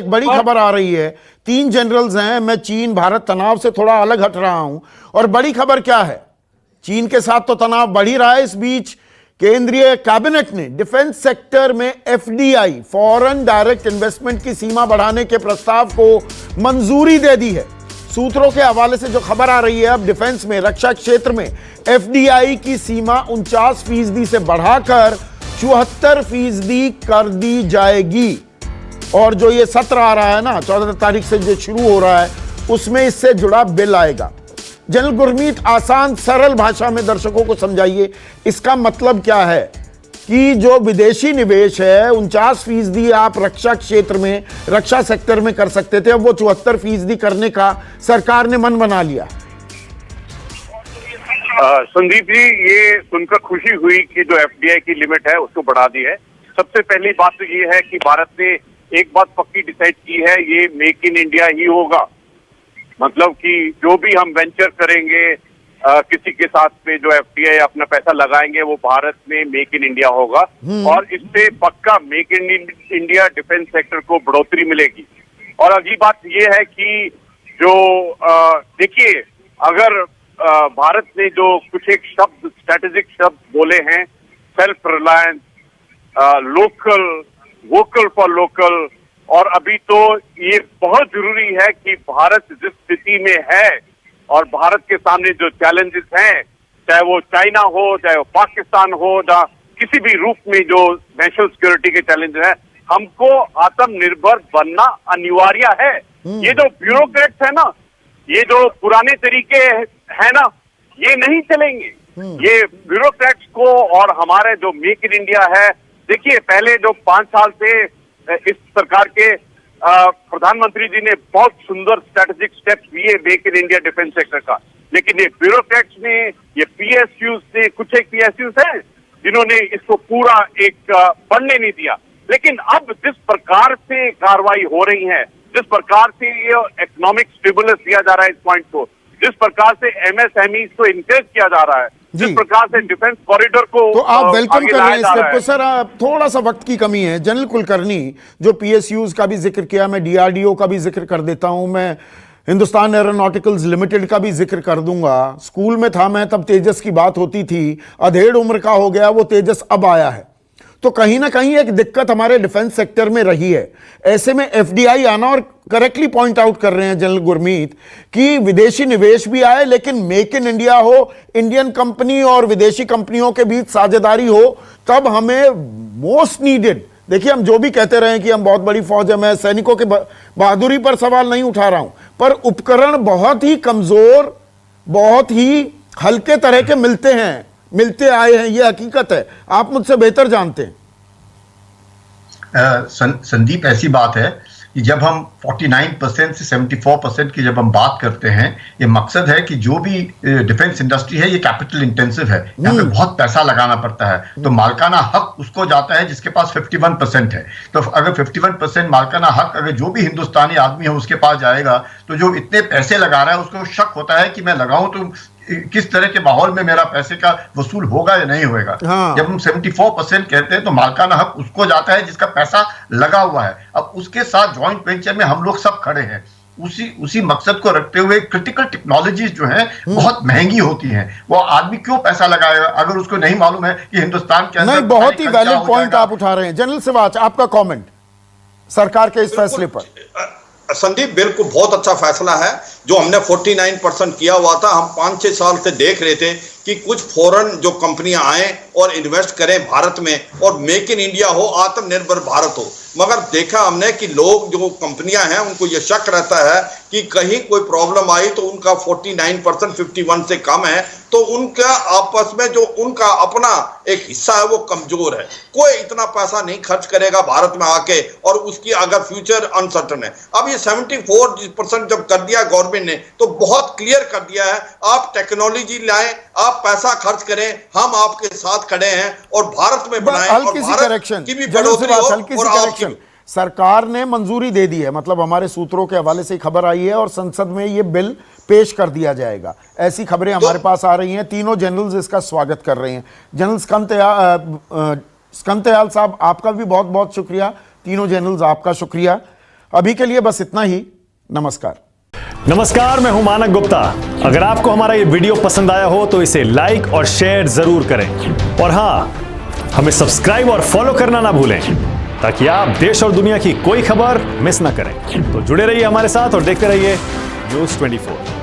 एक बड़ी खबर आ रही है, 3 जनरल्स हैं। मैं चीन भारत तनाव से थोड़ा अलग हट रहा हूं, और बड़ी खबर क्या है, चीन के साथ तो तनाव बढ़ ही रहा है। इस बीच केंद्रीय कैबिनेट ने डिफेंस सेक्टर में एफडीआई, फॉरेन डायरेक्ट इन्वेस्टमेंट की सीमा बढ़ाने के प्रस्ताव को मंजूरी दे दी है। सूत्रों के हवाले से जो खबर आ रही है, अब डिफेंस में, रक्षा क्षेत्र में एफडीआई की सीमा 49% से बढ़ाकर 74% कर दी जाएगी। और जो ये सत्र आ रहा है ना, 14 तारीख से जो शुरू हो रहा है, उसमें इससे जुड़ा बिल आएगा। जनरल गुरमीत, आसान सरल भाषा में दर्शकों को समझाइए, इसका मतलब क्या है कि जो विदेशी निवेश है 49% आप रक्षा क्षेत्र में, रक्षा सेक्टर में कर सकते थे, अब वो 74% करने का सरकार ने मन बना लिया। संदीप जी, ये सुनकर खुशी हुई कि जो एफडीआई की लिमिट है उसको बढ़ा दी है। सबसे पहली बात तो ये है कि भारत ने एक बात पक्की डिसाइड की है, ये मेक इन इंडिया ही होगा। मतलब कि जो भी हम वेंचर करेंगे किसी के साथ पे, जो एफडीआई अपना पैसा लगाएंगे, वो भारत में मेक इन इंडिया होगा। और इससे पक्का make in India defence sector को बढ़ोतरी मिलेगी। और अगली बात ये है कि जो देखिए, अगर भारत ने जो कुछ एक शब्द, स्ट्रेटेजिक शब्द बोले हैं, self reliance, local, vocal for local, और अभी तो ये बहुत जरूरी है कि भारत जिस स्थिति में है और भारत के सामने जो चैलेंजेस हैं, चाहे वो चाइना हो, चाहे वो पाकिस्तान हो, या किसी भी रूप में जो नेशनल सिक्योरिटी के चैलेंज है, हमको आत्मनिर्भर बनना अनिवार्य है। ये जो ब्यूरोक्रेट्स है ना, ये जो पुराने तरीके है ना, ये नहीं चलेंगे। ये ब्यूरोक्रेट्स को और हमारे जो मेक इन इंडिया है, देखिए पहले जो 5 साल से इस सरकार के प्रधानमंत्री जी ने बहुत सुंदर स्ट्रेटेजिक स्टेप्स लिए make in India defence sector का, लेकिन ये ब्यूरोक्रेट्स ने, ये पीएसयूज ने, कुछ एक पीएसयूज हैं जिन्होंने इसको पूरा एक बढ़ने नहीं दिया। लेकिन अब जिस प्रकार से कार्रवाई हो रही है, जिस प्रकार से ये इकोनॉमिक स्टिमुलस दिया जा रहा है इस पॉइंट को, जिस प्रकार से एमएसएमई को इंकरेज किया जा रहा है, जिस प्रकार से डिफेंस कॉरिडोर को, तो आप वेलकम कर रहे हैं इस स्टेप को। सर थोड़ा सा वक्त की कमी है। जनरल कुलकर्णी, जो पीएसयूज का भी जिक्र किया, मैं डीआरडीओ का भी जिक्र कर देता हूं, मैं हिंदुस्तान एरोनॉटिकल्स लिमिटेड का भी जिक्र कर दूंगा। स्कूल में था मैं तब तेजस की बात होती थी, अधेड़ उम्र का हो गया वो तेजस, अब आया है। तो कहीं ना कहीं एक दिक्कत हमारे डिफेंस सेक्टर में रही है। ऐसे में एफडीआई आना, और करेक्टली पॉइंट आउट कर रहे हैं जनरल गुरमीत कि विदेशी निवेश भी आए, लेकिन मेक इन इंडिया हो, इंडियन कंपनी और विदेशी कंपनियों के बीच साझेदारी हो, तब हमें मोस्ट नीडेड, देखिए हम जो भी कहते रहे कि हम बहुत बड़ी फौज है, मैं सैनिकों के बहादुरी पर सवाल नहीं उठा रहा हूं, पर उपकरण बहुत ही कमजोर, बहुत ही हल्के तरह के मिलते आए हैं, ये हकीकत है, आप मुझसे बेहतर जानते हैं। संदीप, ऐसी बात है कि जब हम 49% से 74% की जब हम बात करते हैं, ये मकसद है कि जो भी डिफेंस इंडस्ट्री है ये कैपिटल इंटेंसिव है, यहाँ पे बहुत पैसा लगाना पड़ता है, तो मालकाना हक उसको जाता है जिसके पास 51% है। तो अगर 51% मालकाना हक अगर जो भी हिंदुस्तानी आदमी है उसके पास जाएगा, तो जो इतने पैसे लगा रहा है उसको शक होता है कि मैं लगाऊं तो किस तरह के माहौल में मेरा पैसे का वसूल होगा या नहीं होगा। हाँ। जब हम 74% कहते हैं तो मालकाना हक उसको जाता है जिसका पैसा लगा हुआ है। अब उसके साथ जॉइंट वेंचर में हम लोग सब खड़े हैं, उसी मकसद को रखते हुए। क्रिटिकल टेक्नोलॉजीज जो हैं बहुत महंगी होती हैं, वो आदमी क्यों पैसा लगाएगा अगर उसको नहीं मालूम है कि हिंदुस्तान के अंदर। बहुत ही वैलिड पॉइंट आप उठा रहे हैं। जनरल सिवाच, आपका कमेंट सरकार के इस फैसले पर। संदीप, बिल्कुल बहुत अच्छा फैसला है जो हमने 49% किया हुआ था। हम 5-6 साल से देख रहे थे कि कुछ फॉरेन जो कंपनियां आए और इन्वेस्ट करें भारत में, और मेक इन इंडिया हो, आत्मनिर्भर भारत हो। मगर देखा हमने कि लोग, जो कंपनियां हैं, उनको ये शक रहता है कि कहीं कोई प्रॉब्लम आई तो उनका 49% 51 से कम है, तो उनका आपस में जो उनका अपना एक हिस्सा है वो कमजोर है। कोई इतना पैसा नहीं खर्च करेगा भारत में आके, और उसकी अगर फ्यूचर अनसर्टन है। अब ये 74% जब कर दिया गवर्नमेंट ने, तो बहुत क्लियर कर दिया है, आप टेक्नोलॉजी लाएं, आप पैसा खर्च करें, हम आपके साथ खड़े हैं और भारत में बनाएं, और भारत की भी बढ़ोतरी हो। और सरकार ने मंजूरी दे दी है, मतलब हमारे सूत्रों के हवाले से खबर आई है, और संसद में ये बिल पेश कर दिया जाएगा, ऐसी खबरें हमारे पास आ रही हैं। तीनों जनरल्स इसका स्वागत कर रहे हैं। जनरल स्कंदयाल साहब, आपका भी बहुत बहुत शुक्रिया। तीनों जनरल्स, आपका शुक्रिया। अभी के लिए बस इतना ही। नमस्कार। नमस्कार, मैं हूं मानक गुप्ता। अगर आपको हमारा ये वीडियो पसंद आया हो तो इसे लाइक और शेयर जरूर करें, और हां, हमें सब्सक्राइब और फॉलो करना ना भूलें ताकि आप देश और दुनिया की कोई खबर मिस ना करें। तो जुड़े रहिए हमारे साथ और देखते रहिए न्यूज़ 24।